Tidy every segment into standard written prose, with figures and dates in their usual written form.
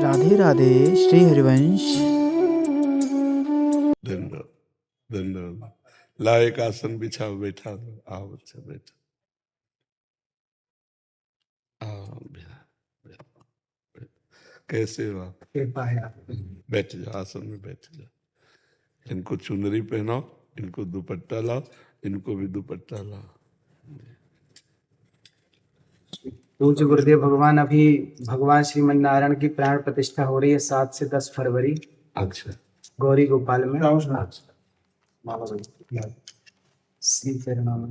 राधे राधे। श्री हरिवंश। धन्यवाद धन्यवाद। ला एक आसन बिछाओ, बैठा दो। आओ बच्चा बैठो। आओ कैसे हो आप? बैठ जाओ, आसन में बैठ जाओ। इनको चुनरी पहनाओ, इनको दुपट्टा लाओ, इनको भी दुपट्टा लाओ। पूज्य गुरुदेव भगवान, अभी भगवान श्रीमन नारायण की प्राण प्रतिष्ठा हो रही है 7 से 10 फरवरी। अच्छा, गौरी गोपाल में। अच्छा। श्री चरणाम।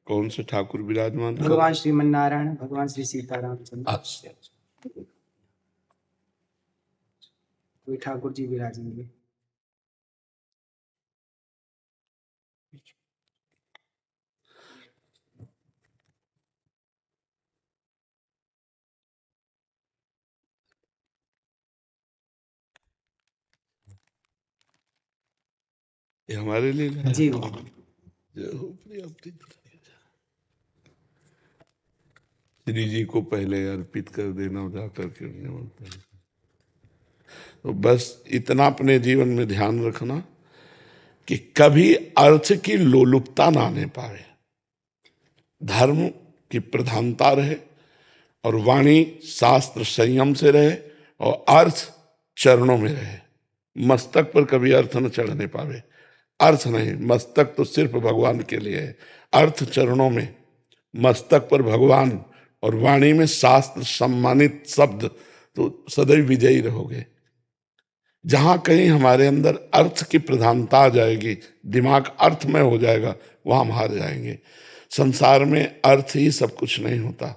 कौन से ठाकुर विराजमान? भगवान श्रीमन नारायण, भगवान श्री सीताराम चंद्र। अच्छा, कोई ठाकुर जी विराजेंगे। ये हमारे लिए लाया? जी श्री जी को पहले अर्पित कर देना, जा करके तो बस इतना अपने जीवन में ध्यान रखना कि कभी अर्थ की लोलुपता ना आने पाए, धर्म की प्रधानता रहे और वाणी शास्त्र संयम से रहे और अर्थ चरणों में रहे। मस्तक पर कभी अर्थ न चढ़ने पावे। अर्थ नहीं, मस्तक तो सिर्फ भगवान के लिए है। अर्थ चरणों में, मस्तक पर भगवान और वाणी में शास्त्र सम्मानित शब्द, तो सदैव विजयी रहोगे। जहां कहीं हमारे अंदर अर्थ की प्रधानता आ जाएगी, दिमाग अर्थमय हो जाएगा, वहां हम हार जाएंगे। संसार में अर्थ ही सब कुछ नहीं होता,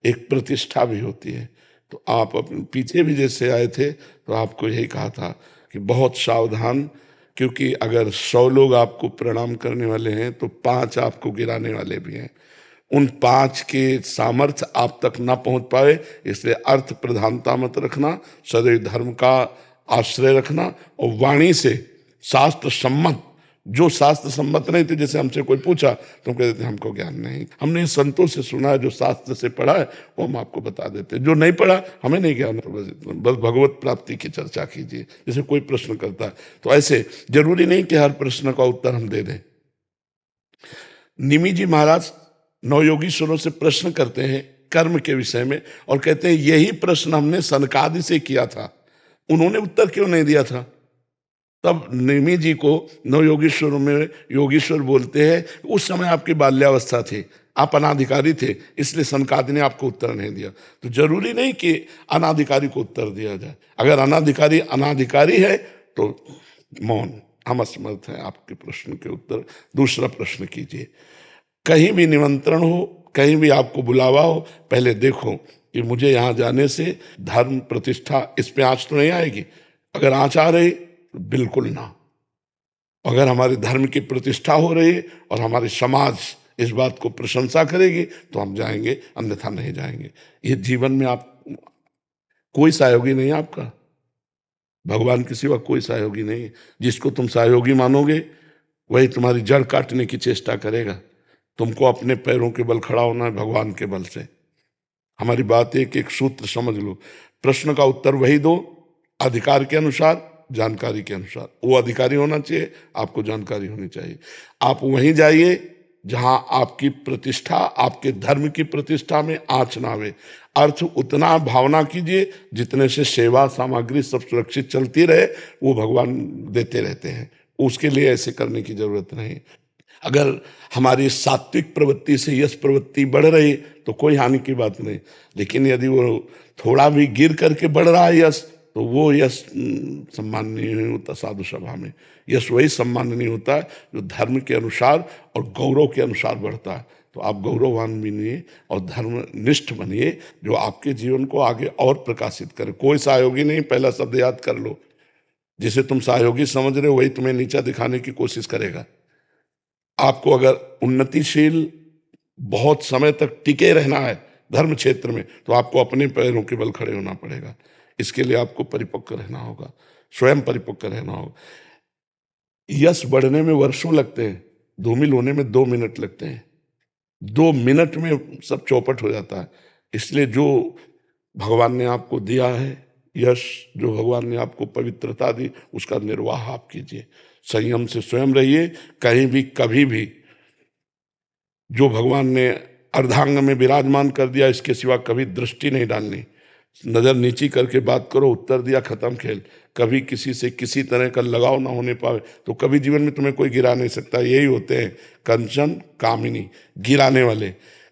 एक प्रतिष्ठा भी होती है। तो आप अपने पीछे भी जैसे आए थे तो आपको यही कहा था कि बहुत सावधान, क्योंकि अगर 100 लोग आपको प्रणाम करने वाले हैं तो 5 आपको गिराने वाले भी हैं। उन 5 के सामर्थ्य आप तक ना पहुंच पाए, इसलिए अर्थ प्रधानता मत रखना, सदैव धर्म का आश्रय रखना और वाणी से शास्त्र सम्मत, जो शास्त्र सम्मत नहीं थे, जैसे हमसे कोई पूछा तो हम कहते थे हमको ज्ञान नहीं, हमने संतों से सुना है, जो शास्त्र से पढ़ा है वो हम आपको बता देते, जो नहीं पढ़ा हमें नहीं ज्ञान। बस भगवत प्राप्ति की चर्चा कीजिए। जैसे कोई प्रश्न करता है तो ऐसे जरूरी नहीं कि हर प्रश्न का उत्तर हम दे दें। निमि जी महाराज नवयोगीश्वरों से प्रश्न करते हैं कर्म के विषय में और कहते हैं यही प्रश्न हमने सनकादि से किया था, उन्होंने उत्तर क्यों नहीं दिया था? तब निमि जी को नवयोगीश्वर में योगीश्वर बोलते हैं, उस समय आपकी बाल्यावस्था थी, आप अनाधिकारी थे, इसलिए सनकादि ने आपको उत्तर नहीं दिया। तो जरूरी नहीं कि अनाधिकारी को उत्तर दिया जाए। अगर अनाधिकारी है तो मौन, हम असमर्थ हैं आपके प्रश्न के उत्तर। दूसरा प्रश्न कीजिए। कहीं भी निमंत्रण हो, कहीं भी आपको बुलावा हो, पहले देखो कि मुझे यहाँ जाने से धर्म प्रतिष्ठा इस पे आँच तो नहीं आएगी। अगर आँच आ रही तो बिल्कुल ना। अगर हमारे धर्म की प्रतिष्ठा हो रही है और हमारे समाज इस बात को प्रशंसा करेगी तो हम जाएंगे, अन्यथा नहीं जाएंगे। ये जीवन में आप कोई सहयोगी नहीं है आपका, भगवान के सिवा कोई सहयोगी नहीं है। जिसको तुम सहयोगी मानोगे वही तुम्हारी जड़ काटने की चेष्टा करेगा। तुमको अपने पैरों के बल खड़ा होना है, भगवान के बल से। हमारी बात एक एक सूत्र समझ लो। प्रश्न का उत्तर वही दो, अधिकार के अनुसार, जानकारी के अनुसार। वो अधिकारी होना चाहिए, आपको जानकारी होनी चाहिए। आप वहीं जाइए जहां आपकी प्रतिष्ठा, आपके धर्म की प्रतिष्ठा में आँच ना आवे। अर्थ उतना भावना कीजिए जितने से सेवा सामग्री सब सुरक्षित चलती रहे, वो भगवान देते रहते हैं। उसके लिए ऐसे करने की जरूरत नहीं। अगर हमारी सात्विक प्रवृत्ति से यश प्रवृत्ति बढ़ रही तो कोई हानि की बात नहीं, लेकिन यदि वो थोड़ा भी गिर करके बढ़ रहा है यश, तो वो यश सम्माननीय नहीं होता। साधु सभा में यश वही सम्माननीय होता है जो धर्म के अनुसार और गौरव के अनुसार बढ़ता है। तो आप गौरववान बनिए और धर्मनिष्ठ बनिए, जो आपके जीवन को आगे और प्रकाशित करे। कोई सहयोगी नहीं, पहला शब्द याद कर लो। जिसे तुम सहयोगी समझ रहे हो वही तुम्हें नीचा दिखाने की कोशिश करेगा। आपको अगर उन्नतिशील बहुत समय तक टिके रहना है धर्म क्षेत्र में, तो आपको अपने पैरों के बल खड़े होना पड़ेगा। इसके लिए आपको परिपक्व रहना होगा, स्वयं परिपक्व रहना होगा। यश बढ़ने में वर्षों लगते हैं, धूमिल होने में 2 मिनट लगते हैं। 2 मिनट में सब चौपट हो जाता है। इसलिए जो भगवान ने आपको दिया है यश, जो भगवान ने आपको पवित्रता दी, उसका निर्वाह आप कीजिए। संयम से स्वयं रहिए। कहीं भी कभी भी जो भगवान ने अर्धांग में विराजमान कर दिया, इसके सिवा कभी दृष्टि नहीं डालनी। नजर नीची करके बात करो, उत्तर दिया, खत्म खेल। कभी किसी से किसी तरह का लगाव ना होने पावे तो कभी जीवन में तुम्हें कोई गिरा नहीं सकता। यही होते हैं कंचन कामिनी, गिराने वाले।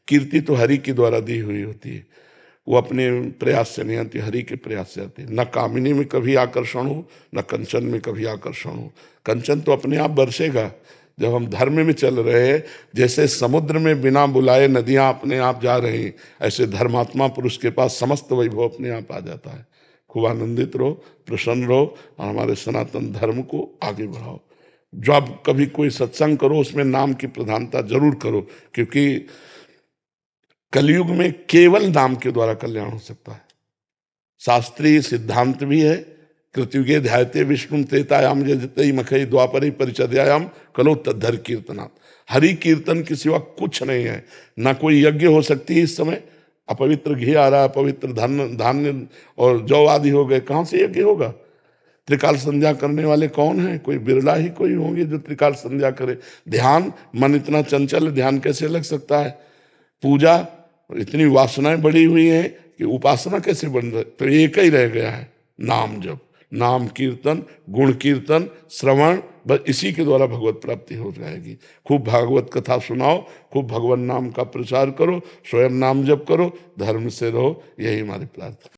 कीर्ति तो हरि के द्वारा दी हुई होती है, वो अपने प्रयास से नहीं आती, हरि के प्रयास से आती है। न कामिनी में कभी आकर्षण हो, न कंचन में कभी आकर्षण हो। कंचन तो अपने आप बरसेगा जब हम धर्म में चल रहे हैं। जैसे समुद्र में बिना बुलाए नदियां अपने आप जा रही, ऐसे धर्मात्मा पुरुष के पास समस्त वैभव अपने आप आ जाता है। खूब आनंदित रहो, प्रसन्न रहो और हमारे सनातन धर्म को आगे बढ़ाओ। जब कभी कोई सत्संग करो उसमें नाम की प्रधानता जरूर करो, क्योंकि कलयुग में केवल नाम के द्वारा कल्याण हो सकता है। शास्त्रीय सिद्धांत भी है, कृतयुगे ध्यायते विष्णु त्रेतायाम जयते मखई द्वापरे परिचर्यायाम कलो तद्धर कीर्तनात्। हरि कीर्तन के सिवा कुछ नहीं है। ना कोई यज्ञ हो सकती है इस समय, अपवित्र घी आ रहा है, अपवित्र धान्य और जौ आदि हो गए, कहाँ से यज्ञ होगा? त्रिकाल संध्या करने वाले कौन है? कोई बिरला ही कोई होंगे जो त्रिकाल संध्या करे। ध्यान, मन इतना चंचल, ध्यान कैसे लग सकता है? पूजा, इतनी वासनाएं बढ़ी हुई हैं कि उपासना कैसे बन रही? तो एक ही रह गया है, नाम जप, नाम कीर्तन, गुण कीर्तन, श्रवण, बस इसी के द्वारा भगवत प्राप्ति हो जाएगी। खूब भागवत कथा सुनाओ, खूब भगवान नाम का प्रचार करो, स्वयं नाम जप करो, धर्म से रहो, यही हमारी प्रार्थना।